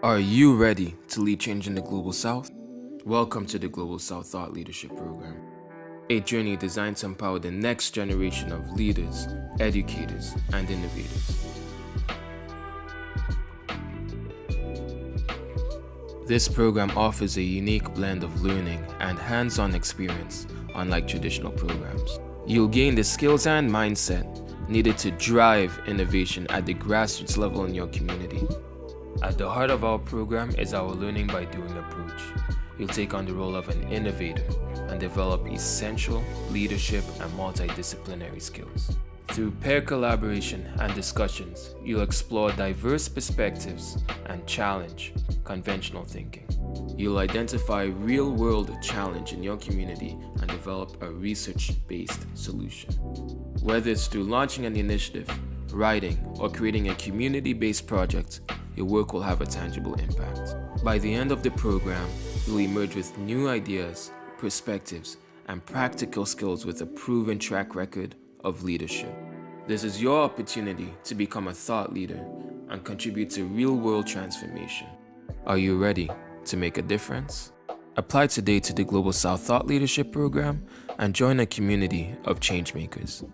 Are you ready to lead change in the Global South? Welcome to the Global South Thought Leadership Program, a journey designed to empower the next generation of leaders, educators, and innovators. This program offers a unique blend of learning and hands-on experience, unlike traditional programs. You'll gain the skills and mindset needed to drive innovation at the grassroots level in your community. At the heart of our program is our learning by doing approach. You'll take on the role of an innovator and develop essential leadership and multidisciplinary skills. Through peer collaboration and discussions, you'll explore diverse perspectives and challenge conventional thinking. You'll identify a real-world challenge in your community and develop a research-based solution. Whether it's through launching an initiative, writing, or creating a community-based project, your work will have a tangible impact. By the end of the program, you'll emerge with new ideas, perspectives, and practical skills with a proven track record of leadership. This is your opportunity to become a thought leader and contribute to real-world transformation. Are you ready to make a difference? Apply today to the Global South Thought Leadership Program and join a community of changemakers.